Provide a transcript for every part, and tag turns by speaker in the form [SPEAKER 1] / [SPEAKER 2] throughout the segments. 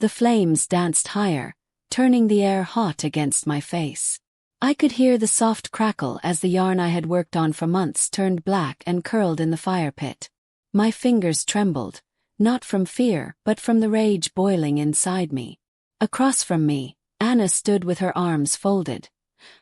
[SPEAKER 1] The flames danced higher, turning the air hot against my face. I could hear the soft crackle as the yarn I had worked on for months turned black and curled in the fire pit. My fingers trembled, not from fear but from the rage boiling inside me. Across from me, Anna stood with her arms folded,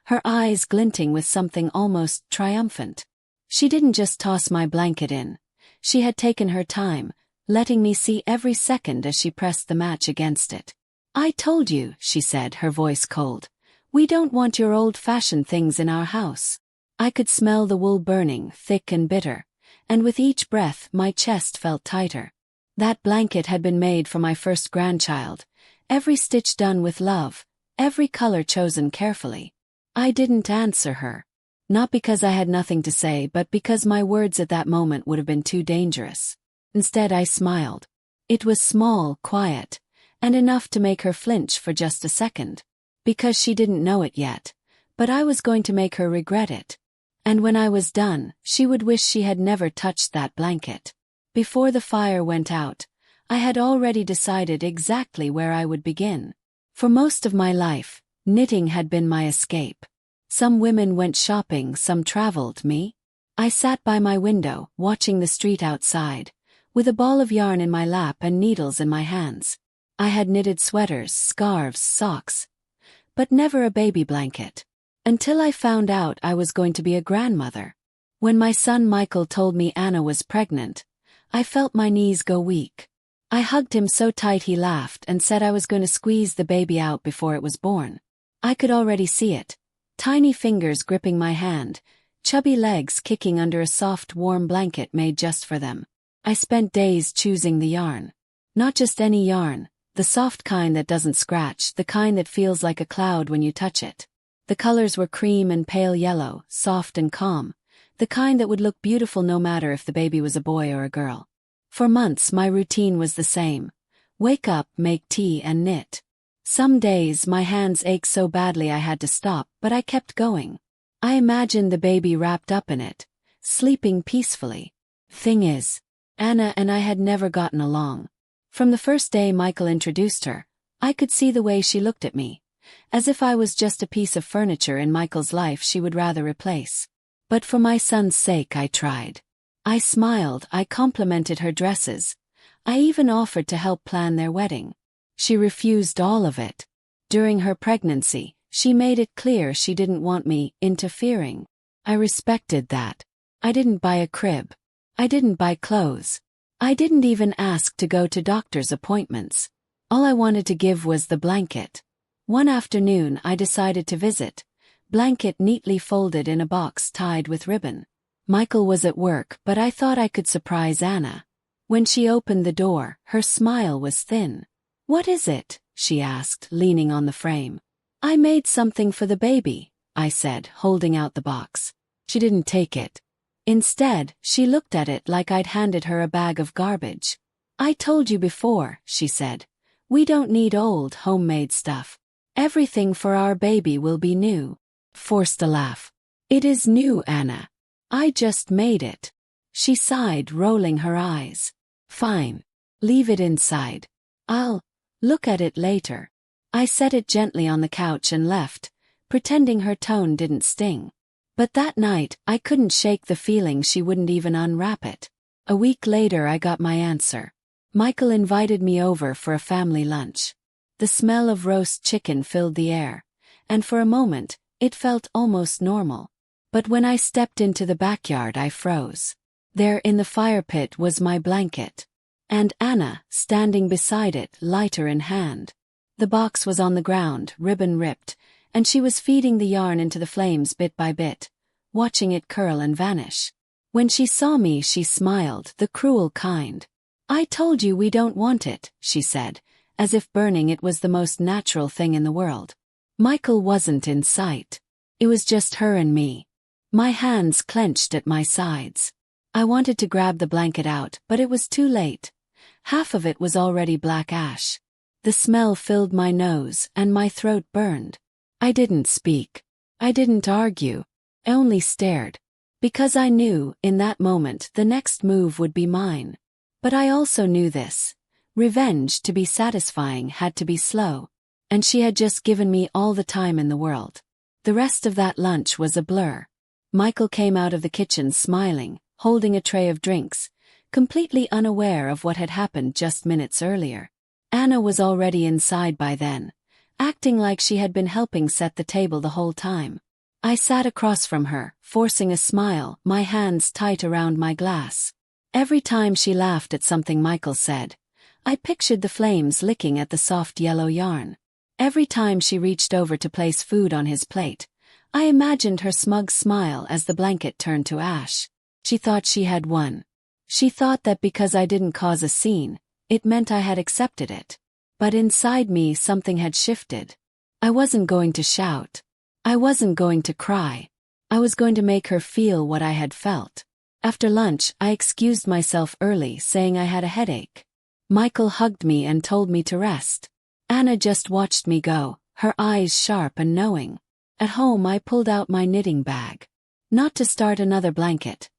[SPEAKER 1] her eyes glinting with something almost triumphant. She didn't just toss my blanket in. She had taken her time, letting me see every second as she pressed the match against it. "I told you," she said, her voice cold. "We don't want your old-fashioned things in our house." I could smell the wool burning, thick and bitter, and with each breath my chest felt tighter. That blanket had been made for my first grandchild, every stitch done with love, every color chosen carefully. I didn't answer her. Not because I had nothing to say but because my words at that moment would have been too dangerous. Instead I smiled. It was small, quiet, and enough to make her flinch for just a second. Because she didn't know it yet, but I was going to make her regret it. And when I was done, she would wish she had never touched that blanket. Before the fire went out, I had already decided exactly where I would begin. For most of my life, knitting had been my escape. Some women went shopping, some traveled. Me? I sat by my window, watching the street outside, with a ball of yarn in my lap and needles in my hands. I had knitted sweaters, scarves, socks, but never a baby blanket. Until I found out I was going to be a grandmother. When my son Michael told me Anna was pregnant, I felt my knees go weak. I hugged him so tight he laughed and said I was going to squeeze the baby out before it was born. I could already see it. Tiny fingers gripping my hand, chubby legs kicking under a soft, warm blanket made just for them. I spent days choosing the yarn. Not just any yarn, the soft kind that doesn't scratch, the kind that feels like a cloud when you touch it. The colors were cream and pale yellow, soft and calm, the kind that would look beautiful no matter if the baby was a boy or a girl. For months my routine was the same. Wake up, make tea and knit. Some days my hands ached so badly I had to stop, but I kept going. I imagined the baby wrapped up in it, sleeping peacefully. Thing is, Anna and I had never gotten along. From the first day Michael introduced her, I could see the way she looked at me, as if I was just a piece of furniture in Michael's life she would rather replace. But for my son's sake I tried. I smiled, I complimented her dresses. I even offered to help plan their wedding. She refused all of it. During her pregnancy, she made it clear she didn't want me interfering. I respected that. I didn't buy a crib. I didn't buy clothes. I didn't even ask to go to doctor's appointments. All I wanted to give was the blanket. One afternoon I decided to visit, blanket neatly folded in a box tied with ribbon. Michael was at work, but I thought I could surprise Anna. When she opened the door, her smile was thin. "What is it?" she asked, leaning on the frame. "I made something for the baby," I said, holding out the box. She didn't take it. Instead, she looked at it like I'd handed her a bag of garbage. "I told you before," she said. "We don't need old, homemade stuff. Everything for our baby will be new." Forced a laugh. "It is new, Anna. I just made it." She sighed, rolling her eyes. "Fine. Leave it inside. I'll look at it later." I set it gently on the couch and left, pretending her tone didn't sting. But that night, I couldn't shake the feeling she wouldn't even unwrap it. A week later I got my answer. Michael invited me over for a family lunch. The smell of roast chicken filled the air, and for a moment, it felt almost normal. But when I stepped into the backyard I froze. There in the fire pit was my blanket. And Anna, standing beside it, lighter in hand. The box was on the ground, ribbon ripped, and she was feeding the yarn into the flames bit by bit, watching it curl and vanish. When she saw me she smiled, the cruel kind. "I told you we don't want it," she said, as if burning it was the most natural thing in the world. Michael wasn't in sight. It was just her and me. My hands clenched at my sides. I wanted to grab the blanket out, but it was too late. Half of it was already black ash. The smell filled my nose, and my throat burned. I didn't speak. I didn't argue. I only stared. Because I knew, in that moment, the next move would be mine. But I also knew this. Revenge, to be satisfying, had to be slow. And she had just given me all the time in the world. The rest of that lunch was a blur. Michael came out of the kitchen smiling, holding a tray of drinks, completely unaware of what had happened just minutes earlier. Anna was already inside by then, acting like she had been helping set the table the whole time. I sat across from her, forcing a smile, my hands tight around my glass. Every time she laughed at something Michael said, I pictured the flames licking at the soft yellow yarn. Every time she reached over to place food on his plate, I imagined her smug smile as the blanket turned to ash. She thought she had won. She thought that because I didn't cause a scene, it meant I had accepted it. But inside me something had shifted. I wasn't going to shout. I wasn't going to cry. I was going to make her feel what I had felt. After lunch, I excused myself early, saying I had a headache. Michael hugged me and told me to rest. Anna just watched me go, her eyes sharp and knowing. At home, I pulled out my knitting bag. Not to start another blanket.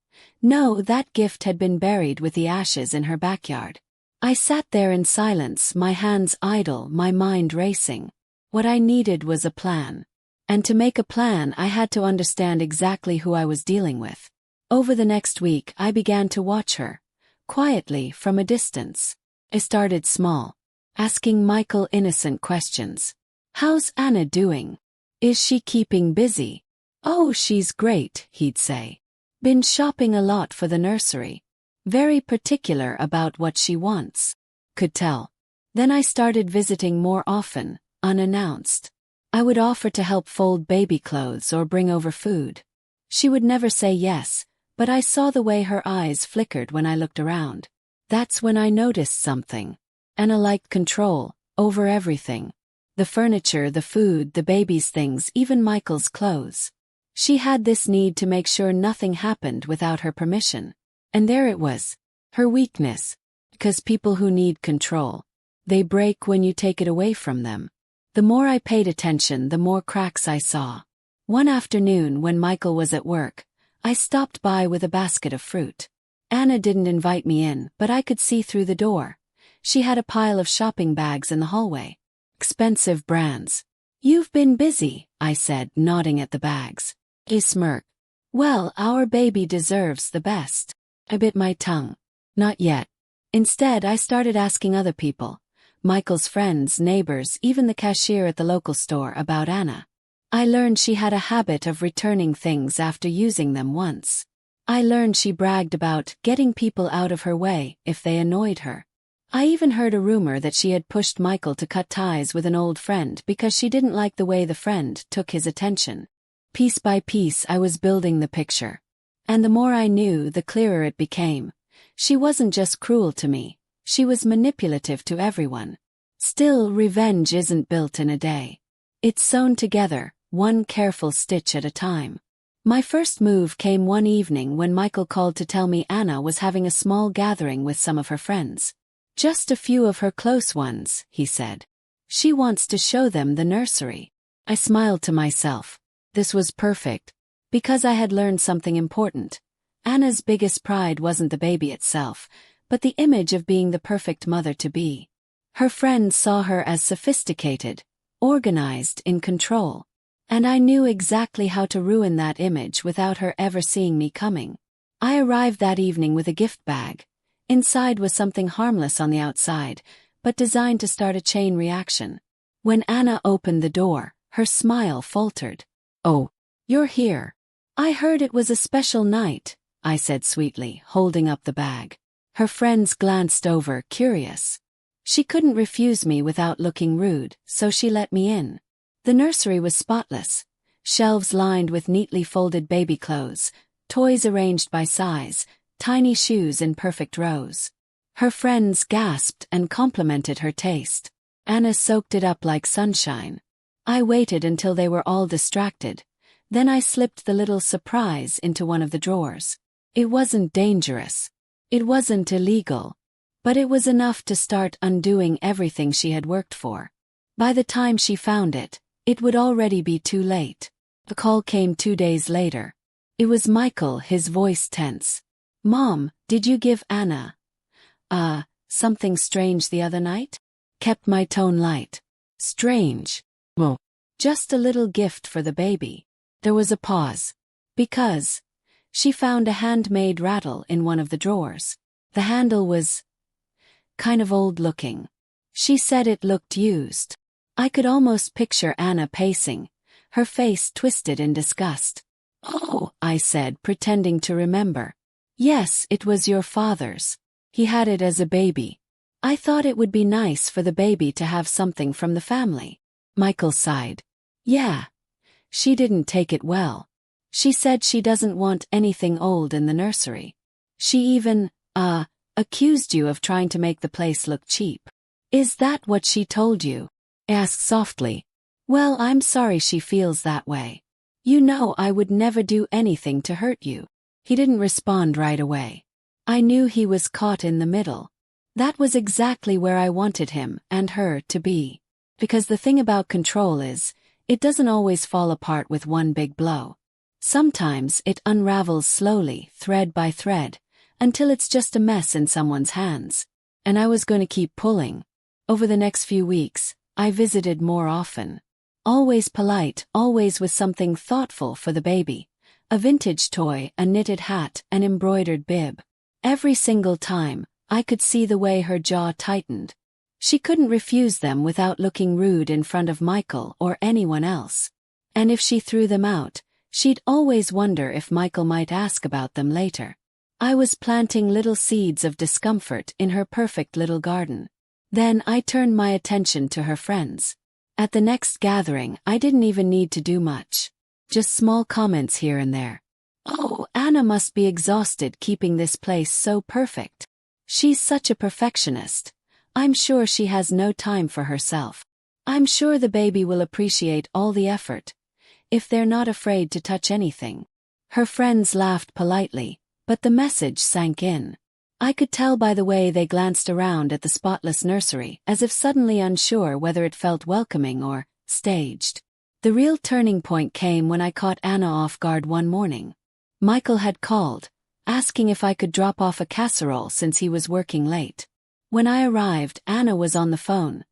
[SPEAKER 1] No, that gift had been buried with the ashes in her backyard. I sat there in silence, my hands idle, my mind racing. What I needed was a plan. And to make a plan, I had to understand exactly who I was dealing with. Over the next week, I began to watch her, quietly, from a distance. I started small, asking Michael innocent questions. How's Anna doing? Is she keeping busy? Oh, she's great, he'd say. Been shopping a lot for the nursery. Very particular about what she wants. Could tell. Then I started visiting more often, unannounced. I would offer to help fold baby clothes or bring over food. She would never say yes, but I saw the way her eyes flickered when I looked around. That's when I noticed something. Anna liked control, over everything. The furniture, the food, the baby's things, even Michael's clothes. She had this need to make sure nothing happened without her permission. And there it was. Her weakness. Because people who need control, they break when you take it away from them. The more I paid attention, the more cracks I saw. One afternoon when Michael was at work, I stopped by with a basket of fruit. Anna didn't invite me in, but I could see through the door. She had a pile of shopping bags in the hallway. Expensive brands. You've been busy, I said, nodding at the bags. He smirked. Well, our baby deserves the best. I bit my tongue. Not yet. Instead, I started asking other people, Michael's friends, neighbors, even the cashier at the local store, about Anna. I learned she had a habit of returning things after using them once. I learned she bragged about getting people out of her way if they annoyed her. I even heard a rumor that she had pushed Michael to cut ties with an old friend because she didn't like the way the friend took his attention. Piece by piece, I was building the picture. And the more I knew, the clearer it became. She wasn't just cruel to me. She was manipulative to everyone. Still, revenge isn't built in a day. It's sewn together, one careful stitch at a time. My first move came one evening when Michael called to tell me Anna was having a small gathering with some of her friends. Just a few of her close ones, he said. She wants to show them the nursery. I smiled to myself. This was perfect. Because I had learned something important. Anna's biggest pride wasn't the baby itself, but the image of being the perfect mother-to-be. Her friends saw her as sophisticated, organized, in control. And I knew exactly how to ruin that image without her ever seeing me coming. I arrived that evening with a gift bag. Inside was something harmless on the outside, but designed to start a chain reaction. When Anna opened the door, her smile faltered. Oh, you're here. I heard it was a special night, I said sweetly, holding up the bag. Her friends glanced over, curious. She couldn't refuse me without looking rude, so she let me in. The nursery was spotless. Shelves lined with neatly folded baby clothes, toys arranged by size, tiny shoes in perfect rows. Her friends gasped and complimented her taste. Anna soaked it up like sunshine. I waited until they were all distracted. Then I slipped the little surprise into one of the drawers. It wasn't dangerous. It wasn't illegal. But it was enough to start undoing everything she had worked for. By the time she found it, it would already be too late. The call came 2 days later. It was Michael, his voice tense. Mom, did you give Anna something strange the other night? Kept my tone light. Strange. Well, just a little gift for the baby. There was a pause. Because she found a handmade rattle in one of the drawers. The handle was kind of old-looking. She said it looked used. I could almost picture Anna pacing, her face twisted in disgust. "Oh," I said, pretending to remember. "Yes, it was your father's. He had it as a baby. I thought it would be nice for the baby to have something from the family." Michael sighed. "Yeah. She didn't take it well. She said she doesn't want anything old in the nursery. She even, accused you of trying to make the place look cheap." "Is that what she told you?" I asked softly. "Well, I'm sorry she feels that way. You know I would never do anything to hurt you." He didn't respond right away. I knew he was caught in the middle. That was exactly where I wanted him and her to be. Because the thing about control is, it doesn't always fall apart with one big blow. Sometimes it unravels slowly, thread by thread, until it's just a mess in someone's hands. And I was going to keep pulling. Over the next few weeks, I visited more often. Always polite, always with something thoughtful for the baby. A vintage toy, a knitted hat, an embroidered bib. Every single time, I could see the way her jaw tightened. She couldn't refuse them without looking rude in front of Michael or anyone else. And if she threw them out, she'd always wonder if Michael might ask about them later. I was planting little seeds of discomfort in her perfect little garden. Then I turned my attention to her friends. At the next gathering, I didn't even need to do much. Just small comments here and there. "Oh, Anna must be exhausted keeping this place so perfect. She's such a perfectionist. I'm sure she has no time for herself. I'm sure the baby will appreciate all the effort, if they're not afraid to touch anything." Her friends laughed politely, but the message sank in. I could tell by the way they glanced around at the spotless nursery, as if suddenly unsure whether it felt welcoming or staged. The real turning point came when I caught Anna off guard one morning. Michael had called, asking if I could drop off a casserole since he was working late. When I arrived, Anna was on the phone,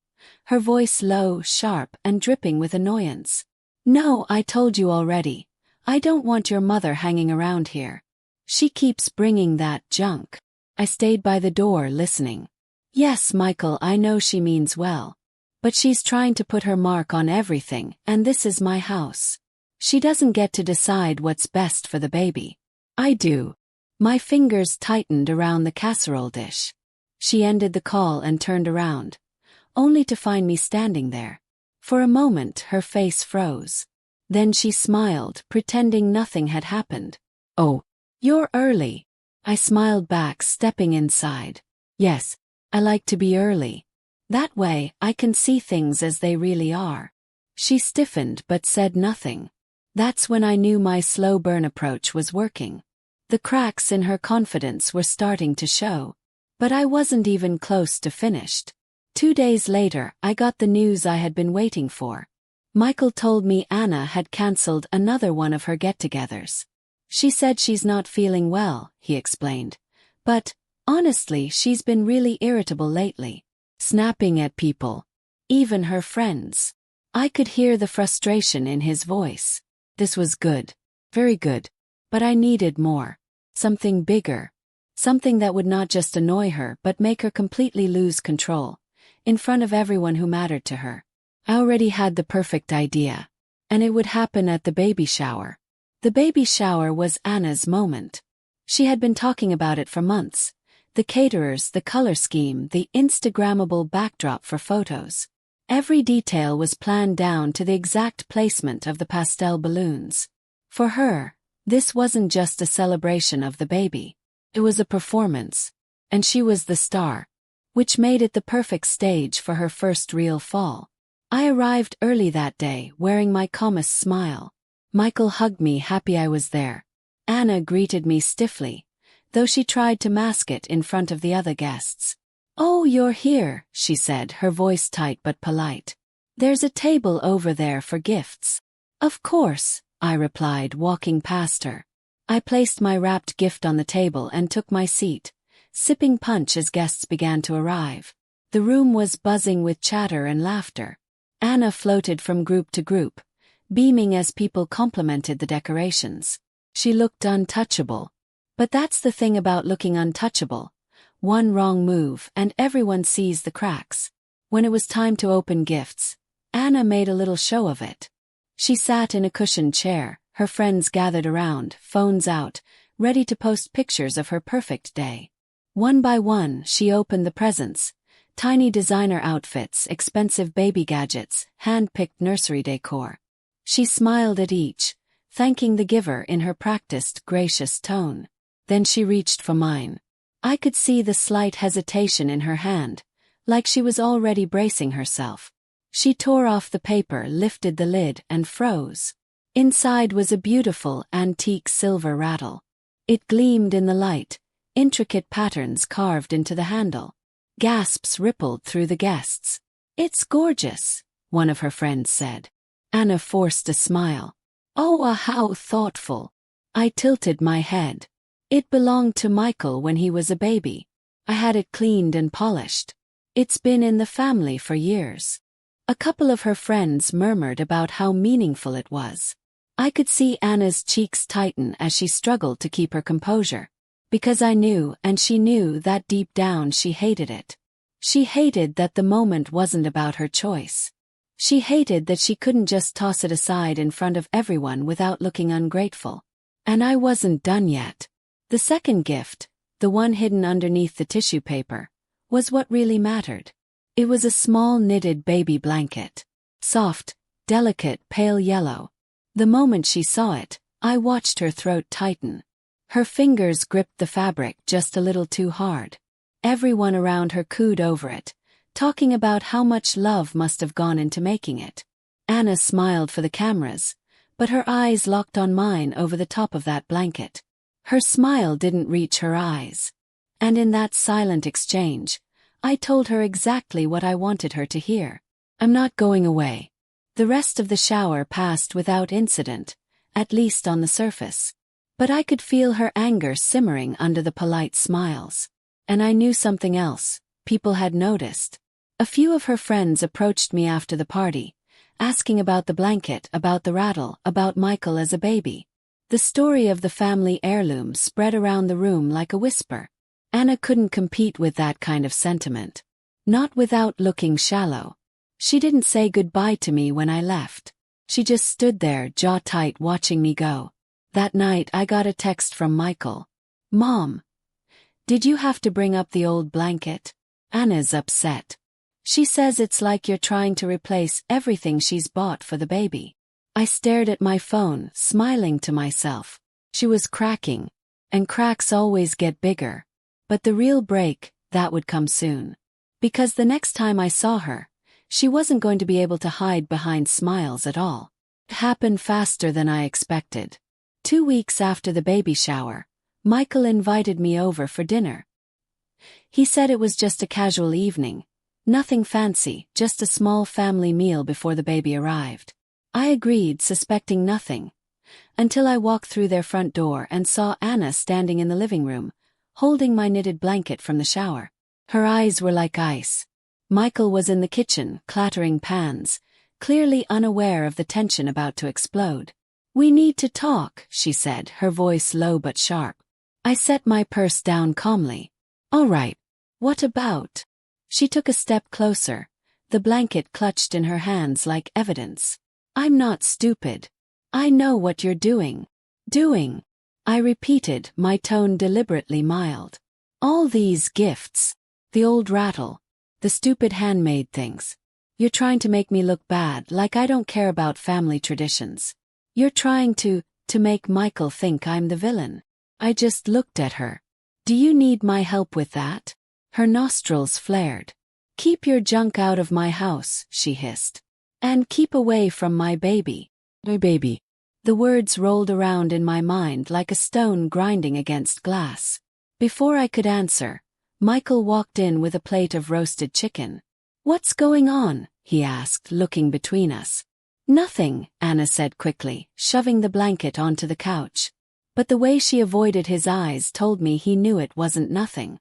[SPEAKER 1] her voice low, sharp, and dripping with annoyance. "No, I told you already. I don't want your mother hanging around here. She keeps bringing that junk." I stayed by the door listening. "Yes, Michael, I know she means well. But she's trying to put her mark on everything, and this is my house. She doesn't get to decide what's best for the baby. I do." My fingers tightened around the casserole dish. She ended the call and turned around, only to find me standing there. For a moment her face froze. Then she smiled, pretending nothing had happened. "Oh, you're early." I smiled back, stepping inside. "Yes, I like to be early. That way, I can see things as they really are." She stiffened but said nothing. That's when I knew my slow burn approach was working. The cracks in her confidence were starting to show. But I wasn't even close to finished. 2 days later, I got the news I had been waiting for. Michael told me Anna had cancelled another one of her get-togethers. "She said she's not feeling well," he explained. "But, honestly, she's been really irritable lately. Snapping at people. Even her friends." I could hear the frustration in his voice. This was good. Very good. But I needed more. Something bigger. Something that would not just annoy her but make her completely lose control. In front of everyone who mattered to her. I already had the perfect idea. And it would happen at the baby shower. The baby shower was Anna's moment. She had been talking about it for months. The caterers, the color scheme, the Instagrammable backdrop for photos. Every detail was planned down to the exact placement of the pastel balloons. For her, this wasn't just a celebration of the baby. It was a performance. And she was the star. Which made it the perfect stage for her first real fall. I arrived early that day, wearing my calmest smile. Michael hugged me, happy I was there. Anna greeted me stiffly, though she tried to mask it in front of the other guests. "Oh, you're here," she said, her voice tight but polite. "There's a table over there for gifts." "Of course," I replied, walking past her. I placed my wrapped gift on the table and took my seat, sipping punch as guests began to arrive. The room was buzzing with chatter and laughter. Anna floated from group to group, beaming as people complimented the decorations. She looked untouchable. But that's the thing about looking untouchable. One wrong move and everyone sees the cracks. When it was time to open gifts, Anna made a little show of it. She sat in a cushioned chair, her friends gathered around, phones out, ready to post pictures of her perfect day. One by one, she opened the presents. Tiny designer outfits, expensive baby gadgets, hand-picked nursery decor. She smiled at each, thanking the giver in her practiced, gracious tone. Then she reached for mine. I could see the slight hesitation in her hand, like she was already bracing herself. She tore off the paper, lifted the lid, and froze. Inside was a beautiful, antique silver rattle. It gleamed in the light, intricate patterns carved into the handle. Gasps rippled through the guests. "It's gorgeous," one of her friends said. Anna forced a smile. "Oh, how thoughtful." I tilted my head. "It belonged to Michael when he was a baby. I had it cleaned and polished. It's been in the family for years." A couple of her friends murmured about how meaningful it was. I could see Anna's cheeks tighten as she struggled to keep her composure. Because I knew, and she knew, that deep down she hated it. She hated that the moment wasn't about her choice. She hated that she couldn't just toss it aside in front of everyone without looking ungrateful. And I wasn't done yet. The second gift, the one hidden underneath the tissue paper, was what really mattered. It was a small knitted baby blanket. Soft, delicate, pale yellow. The moment she saw it, I watched her throat tighten. Her fingers gripped the fabric just a little too hard. Everyone around her cooed over it, talking about how much love must have gone into making it. Anna smiled for the cameras, but her eyes locked on mine over the top of that blanket. Her smile didn't reach her eyes. And in that silent exchange, I told her exactly what I wanted her to hear. "I'm not going away." The rest of the shower passed without incident, at least on the surface. But I could feel her anger simmering under the polite smiles. And I knew something else. People had noticed. A few of her friends approached me after the party, asking about the blanket, about the rattle, about Michael as a baby. The story of the family heirloom spread around the room like a whisper. Anna couldn't compete with that kind of sentiment. Not without looking shallow. She didn't say goodbye to me when I left. She just stood there, jaw tight, watching me go. That night I got a text from Michael. "Mom, did you have to bring up the old blanket? Anna's upset. She says it's like you're trying to replace everything she's bought for the baby." I stared at my phone, smiling to myself. She was cracking. And cracks always get bigger. But the real break, that would come soon. Because the next time I saw her, she wasn't going to be able to hide behind smiles at all. It happened faster than I expected. 2 weeks after the baby shower, Michael invited me over for dinner. He said it was just a casual evening. Nothing fancy, just a small family meal before the baby arrived. I agreed, suspecting nothing. Until I walked through their front door and saw Anna standing in the living room, holding my knitted blanket from the shower. Her eyes were like ice. Michael was in the kitchen, clattering pans, clearly unaware of the tension about to explode. "We need to talk," she said, her voice low but sharp. I set my purse down calmly. "All right. What about?" She took a step closer, the blanket clutched in her hands like evidence. "I'm not stupid. I know what you're doing." "Doing?" I repeated, my tone deliberately mild. "All these gifts. The old rattle. The stupid handmade things. You're trying to make me look bad, like I don't care about family traditions. You're trying to make Michael think I'm the villain." I just looked at her. "Do you need my help with that?" Her nostrils flared. "Keep your junk out of my house," she hissed. "And keep away from my baby." "My baby." The words rolled around in my mind like a stone grinding against glass. Before I could answer, Michael walked in with a plate of roasted chicken. "What's going on?" he asked, looking between us. "Nothing," Anna said quickly, shoving the blanket onto the couch. But the way she avoided his eyes told me he knew it wasn't nothing.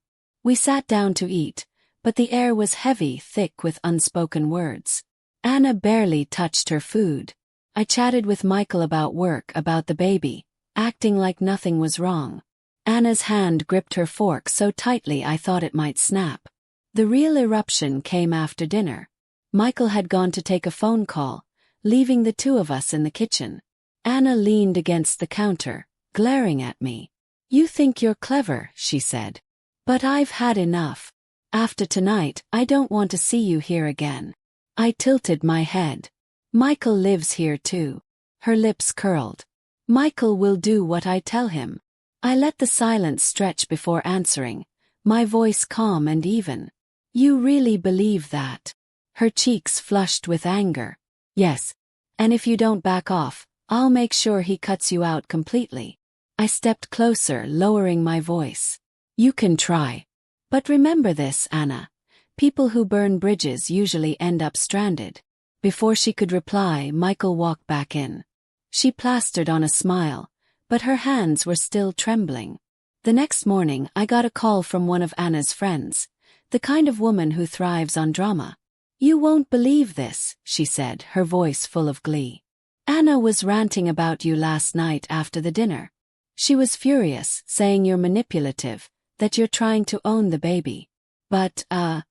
[SPEAKER 1] We sat down to eat, but the air was heavy, thick with unspoken words. Anna barely touched her food. I chatted with Michael about work, about the baby, acting like nothing was wrong. Anna's hand gripped her fork so tightly I thought it might snap. The real eruption came after dinner. Michael had gone to take a phone call, leaving the two of us in the kitchen. Anna leaned against the counter, glaring at me. "You think you're clever," she said. "But I've had enough. After tonight, I don't want to see you here again." I tilted my head. "Michael lives here too." Her lips curled. "Michael will do what I tell him." I let the silence stretch before answering, my voice calm and even. "You really believe that?" Her cheeks flushed with anger. "Yes. And if you don't back off, I'll make sure he cuts you out completely." I stepped closer, lowering my voice. "You can try. But remember this, Anna. People who burn bridges usually end up stranded." Before she could reply, Michael walked back in. She plastered on a smile, but her hands were still trembling. The next morning, I got a call from one of Anna's friends, the kind of woman who thrives on drama. "You won't believe this," she said, her voice full of glee. "Anna was ranting about you last night after the dinner. She was furious, saying you're manipulative, that you're trying to own the baby. But, a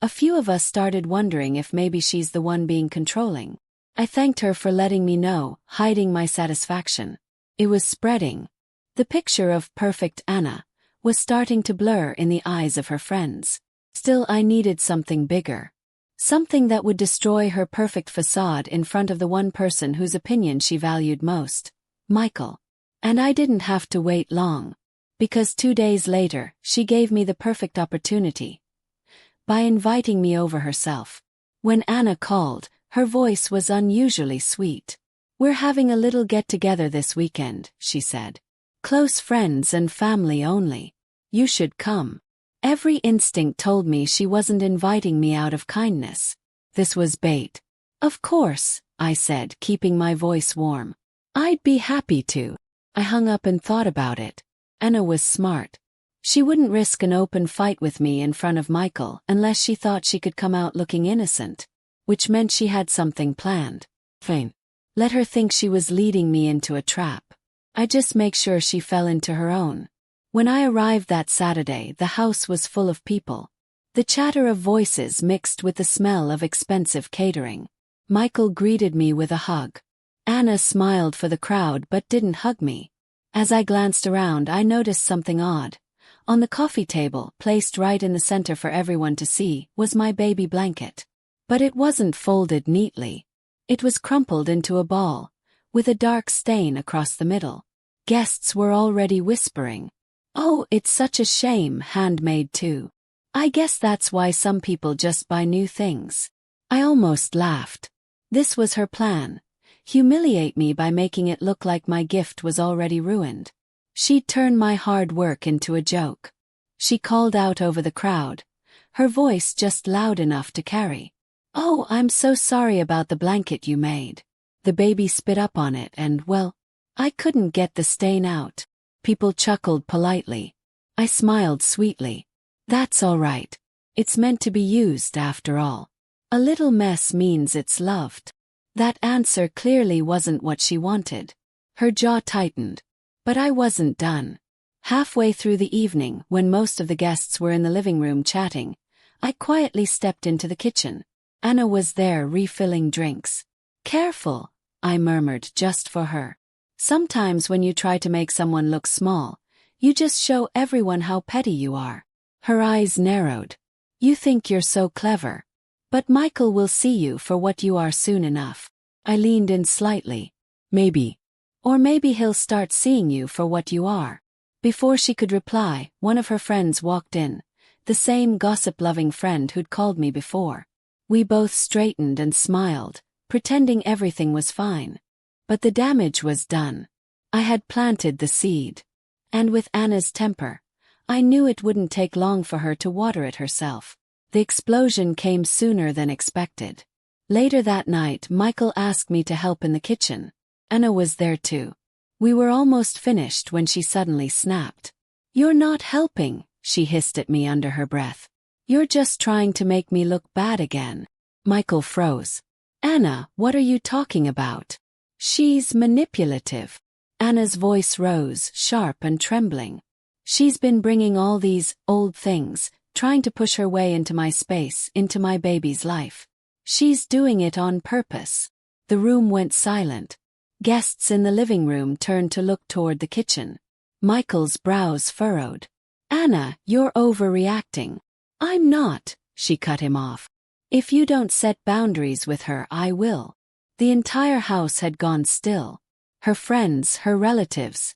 [SPEAKER 1] few of us started wondering if maybe she's the one being controlling." I thanked her for letting me know, hiding my satisfaction. It was spreading. The picture of perfect Anna was starting to blur in the eyes of her friends. Still, I needed something bigger. Something that would destroy her perfect facade in front of the one person whose opinion she valued most, Michael. And I didn't have to wait long. Because 2 days later, she gave me the perfect opportunity. By inviting me over herself. When Anna called, her voice was unusually sweet. "We're having a little get-together this weekend," she said. "Close friends and family only. You should come." Every instinct told me she wasn't inviting me out of kindness. This was bait. "Of course," I said, keeping my voice warm. "I'd be happy to." I hung up and thought about it. Anna was smart. She wouldn't risk an open fight with me in front of Michael unless she thought she could come out looking innocent, which meant she had something planned. Fine. Let her think she was leading me into a trap. I'd just make sure she fell into her own. When I arrived that Saturday, the house was full of people. The chatter of voices mixed with the smell of expensive catering. Michael greeted me with a hug. Anna smiled for the crowd but didn't hug me. As I glanced around, I noticed something odd. On the coffee table, placed right in the center for everyone to see, was my baby blanket. But it wasn't folded neatly. It was crumpled into a ball, with a dark stain across the middle. Guests were already whispering, "Oh, it's such a shame, handmade too. I guess that's why some people just buy new things." I almost laughed. This was her plan. Humiliate me by making it look like my gift was already ruined. She'd turn my hard work into a joke. She called out over the crowd, her voice just loud enough to carry. "Oh, I'm so sorry about the blanket you made. The baby spit up on it and, well, I couldn't get the stain out." People chuckled politely. I smiled sweetly. "That's all right. It's meant to be used after all. A little mess means it's loved." That answer clearly wasn't what she wanted. Her jaw tightened. But I wasn't done. Halfway through the evening, when most of the guests were in the living room chatting, I quietly stepped into the kitchen. Anna was there refilling drinks. "Careful," I murmured just for her. Sometimes when you try to make someone look small, you just show everyone how petty you are. Her eyes narrowed. "You think you're so clever. But Michael will see you for what you are soon enough." I leaned in slightly. "Maybe. Or maybe he'll start seeing you for what you are." Before she could reply, one of her friends walked in, the same gossip-loving friend who'd called me before. We both straightened and smiled, pretending everything was fine. But the damage was done. I had planted the seed. And with Anna's temper, I knew it wouldn't take long for her to water it herself. The explosion came sooner than expected. Later that night, Michael asked me to help in the kitchen. Anna was there too. We were almost finished when she suddenly snapped. "You're not helping," she hissed at me under her breath. You're just trying to make me look bad again. Michael froze. Anna, what are you talking about? She's manipulative. Anna's voice rose, sharp and trembling. She's been bringing all these old things, trying to push her way into my space, into my baby's life. She's doing it on purpose. The room went silent. Guests in the living room turned to look toward the kitchen. Michael's brows furrowed. Anna, you're overreacting. I'm not, she cut him off. If you don't set boundaries with her, I will. The entire house had gone still. Her friends, her relatives,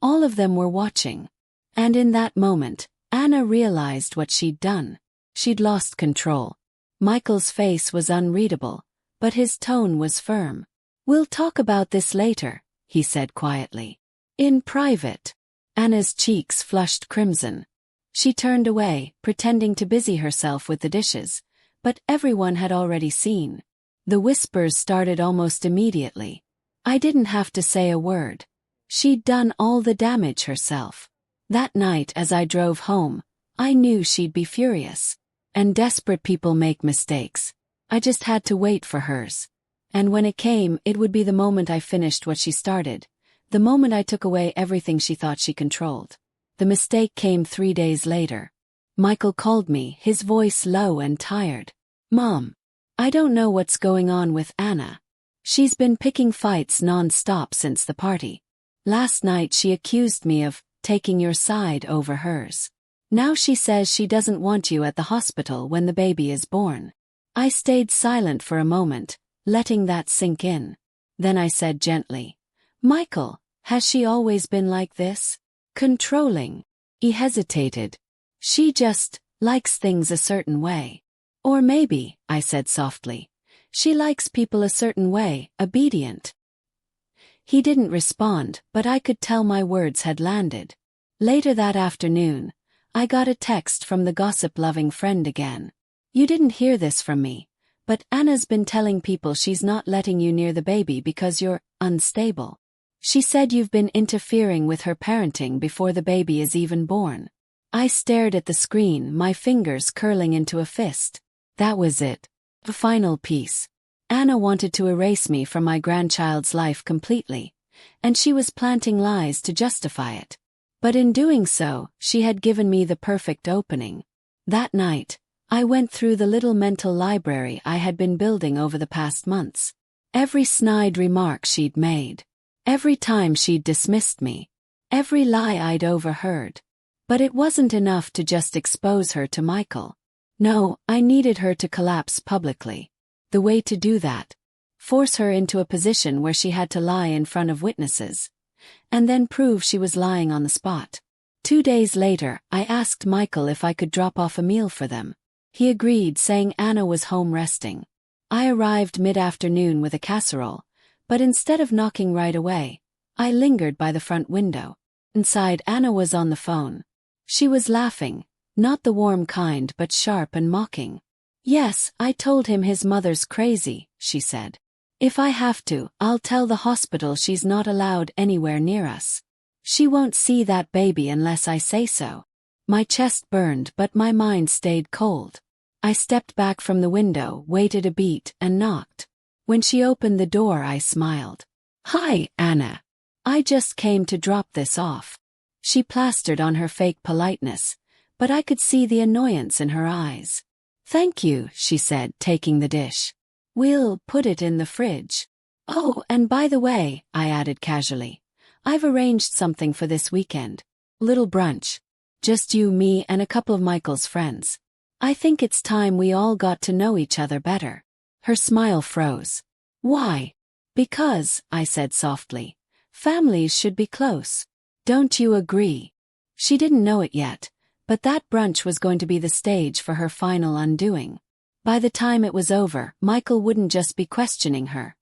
[SPEAKER 1] all of them were watching. And in that moment, Anna realized what she'd done. She'd lost control. Michael's face was unreadable, but his tone was firm. We'll talk about this later, he said quietly. In private. Anna's cheeks flushed crimson. She turned away, pretending to busy herself with the dishes, but everyone had already seen. The whispers started almost immediately. I didn't have to say a word. She'd done all the damage herself. That night as I drove home, I knew she'd be furious. And desperate people make mistakes. I just had to wait for hers. And when it came, it would be the moment I finished what she started. The moment I took away everything she thought she controlled. The mistake came 3 days later. Michael called me, his voice low and tired. Mom, I don't know what's going on with Anna. She's been picking fights non-stop since the party. Last night she accused me of taking your side over hers. Now she says she doesn't want you at the hospital when the baby is born. I stayed silent for a moment, letting that sink in. Then I said gently, Michael, has she always been like this? Controlling. He hesitated. She just likes things a certain way. Or maybe, I said softly, she likes people a certain way, obedient. He didn't respond, but I could tell my words had landed. Later that afternoon, I got a text from the gossip-loving friend again. You didn't hear this from me, but Anna's been telling people she's not letting you near the baby because you're unstable. She said you've been interfering with her parenting before the baby is even born. I stared at the screen, my fingers curling into a fist. That was it. The final piece. Anna wanted to erase me from my grandchild's life completely, and she was planting lies to justify it. But in doing so, she had given me the perfect opening. That night, I went through the little mental library I had been building over the past months. Every snide remark she'd made. Every time she'd dismissed me. Every lie I'd overheard. But it wasn't enough to just expose her to Michael. No, I needed her to collapse publicly. The way to do that? Force her into a position where she had to lie in front of witnesses. And then prove she was lying on the spot. 2 days later, I asked Michael if I could drop off a meal for them. He agreed, saying Anna was home resting. I arrived mid-afternoon with a casserole, but instead of knocking right away, I lingered by the front window. Inside, Anna was on the phone. She was laughing, not the warm kind but sharp and mocking. Yes, I told him his mother's crazy, she said. If I have to, I'll tell the hospital she's not allowed anywhere near us. She won't see that baby unless I say so. My chest burned, but my mind stayed cold. I stepped back from the window, waited a beat, and knocked. When she opened the door, I smiled. Hi, Anna. I just came to drop this off. She plastered on her fake politeness, but I could see the annoyance in her eyes. Thank you, she said, taking the dish. We'll put it in the fridge. Oh, and by the way, I added casually, I've arranged something for this weekend. Little brunch. Just you, me, and a couple of Michael's friends. I think it's time we all got to know each other better. Her smile froze. Why? Because, I said softly, families should be close. Don't you agree? She didn't know it yet, but that brunch was going to be the stage for her final undoing. By the time it was over, Michael wouldn't just be questioning her.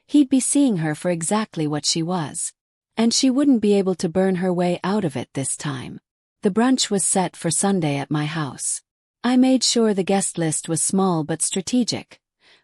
[SPEAKER 1] He'd be seeing her for exactly what she was. And she wouldn't be able to burn her way out of it this time. The brunch was set for Sunday at my house. I made sure the guest list was small but strategic.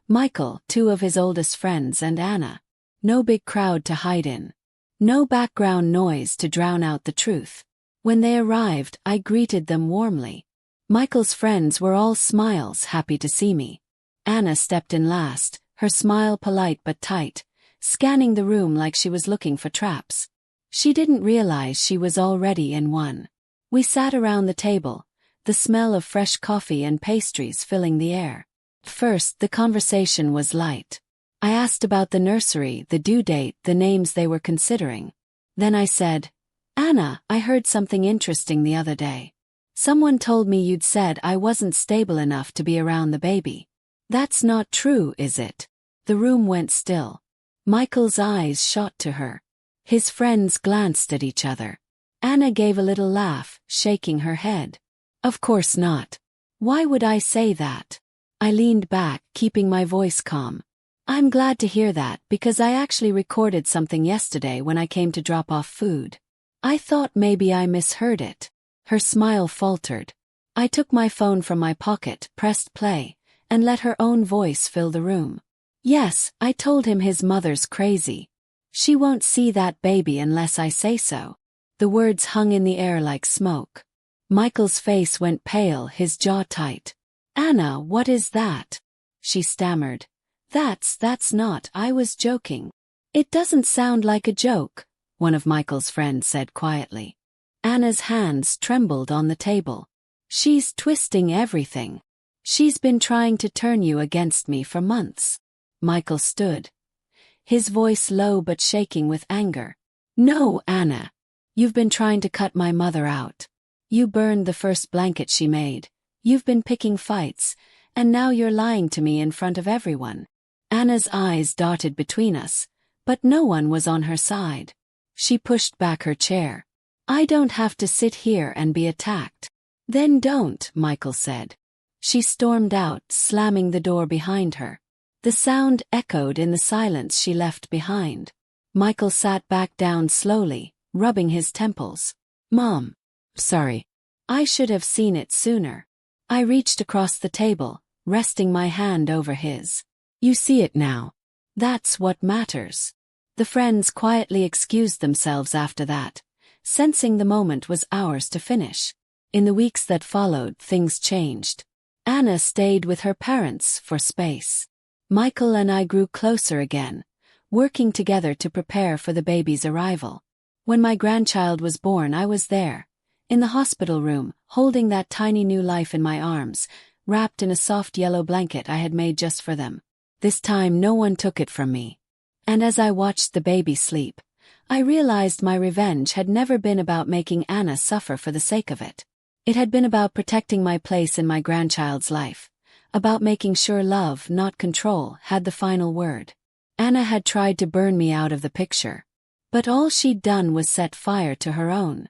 [SPEAKER 1] Michael, 2 of his oldest friends, and Anna. No big crowd to hide in. No background noise to drown out the truth. When they arrived, I greeted them warmly. Michael's friends were all smiles, happy to see me. Anna stepped in last, her smile polite but tight, scanning the room like she was looking for traps. She didn't realize she was already in one. We sat around the table, the smell of fresh coffee and pastries filling the air. First, the conversation was light. I asked about the nursery, the due date, the names they were considering. Then I said, "Anna, I heard something interesting the other day. Someone told me you'd said I wasn't stable enough to be around the baby. That's not true, is it?" The room went still. Michael's eyes shot to her. His friends glanced at each other. Anna gave a little laugh, shaking her head. "Of course not. Why would I say that?" I leaned back, keeping my voice calm. "I'm glad to hear that because I actually recorded something yesterday when I came to drop off food. I thought maybe I misheard it." Her smile faltered. I took my phone from my pocket, pressed play, and let her own voice fill the room. "Yes, I told him his mother's crazy. She won't see that baby unless I say so." The words hung in the air like smoke. Michael's face went pale, his jaw tight. "Anna, what is that?" She stammered. That's not, I was joking." "It doesn't sound like a joke," one of Michael's friends said quietly. Anna's hands trembled on the table. "She's twisting everything. She's been trying to turn you against me for months." Michael stood, his voice low but shaking with anger. "No, Anna. You've been trying to cut my mother out. You burned the first blanket she made. You've been picking fights, and now you're lying to me in front of everyone." Anna's eyes darted between us, but no one was on her side. She pushed back her chair. "I don't have to sit here and be attacked." "Then don't," Michael said. She stormed out, slamming the door behind her. The sound echoed in the silence she left behind. Michael sat back down slowly, rubbing his temples. "Mom. Sorry. I should have seen it sooner." I reached across the table, resting my hand over his. "You see it now. That's what matters." The friends quietly excused themselves after that, sensing the moment was ours to finish. In the weeks that followed, things changed. Anna stayed with her parents for space. Michael and I grew closer again, working together to prepare for the baby's arrival. When my grandchild was born, I was there, in the hospital room, holding that tiny new life in my arms, wrapped in a soft yellow blanket I had made just for them. This time no one took it from me. And as I watched the baby sleep, I realized my revenge had never been about making Anna suffer for the sake of it. It had been about protecting my place in my grandchild's life, about making sure love, not control, had the final word. Anna had tried to burn me out of the picture, but all she'd done was set fire to her own.